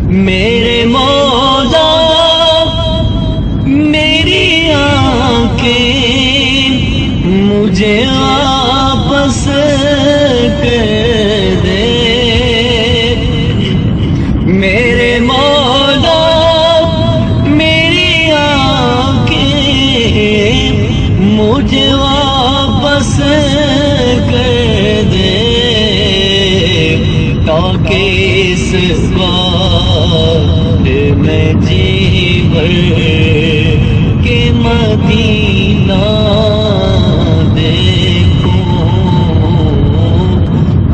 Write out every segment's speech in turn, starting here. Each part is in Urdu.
میرے مولا میری آنکھیں مجھے واپس کر دے، میرے مولا میری آنکھیں مجھے واپس کر دے، تاکہ اس بار میں جی بھر کے مدینہ دیکھوں،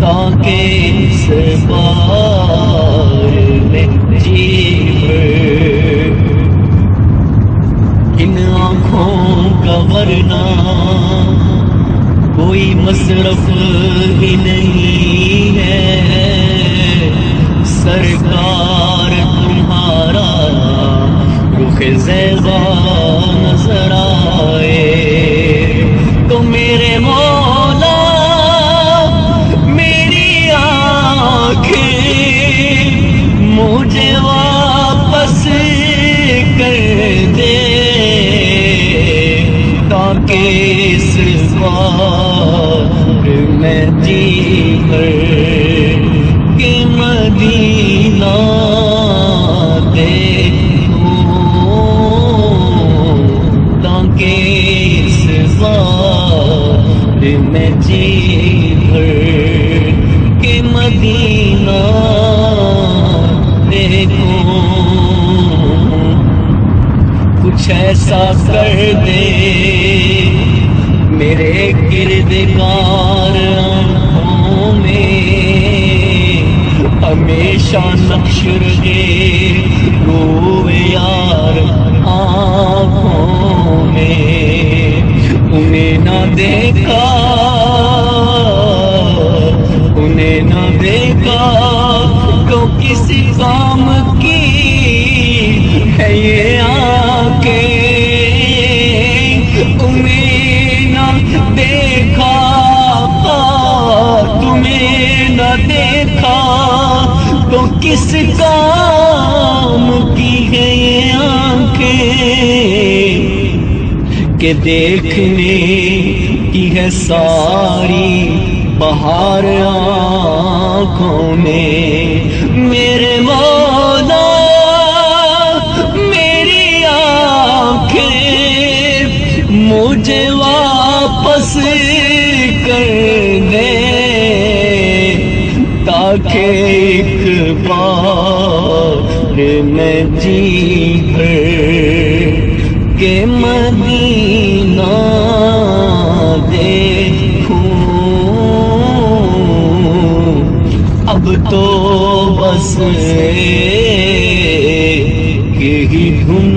تاکہ اس بار میں جی بھر ان آنکھوں کا ورنہ کوئی مصرف ہی نہیں ہے، سرکار تمہارا رخ زیبا نظر آئے، تو میرے مولا میری آنکھیں مجھے واپس کر دے، تاکہ اس بار میں جی بھر کے مدینہ دیکھوں، تاکہ اس بار میں جی بھر کے مدینہ دیکھوں، کچھ ایسا کر دے میرے کردگار آنکھوں میں، ہمیشہ نقش رہے رو یار آنکھوں میں، انہیں نہ دیکھا انہیں نہ دیکھا تو کسی کام کی ہے یہ آنکھیں، انہیں نہ دیکھا تمہیں نہ دیکھا تو کس کام کی ہے یہ آنکھیں، کہ دیکھنے کی ہے ساری بہار آنکھوں میں، میرے مولا میری آنکھیں مجھے واپس کر دے، تاکہ ایک بار میں جی بھر کے مدینہ دیکھوں، اب تو بس ایک ہی دھن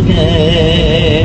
ہے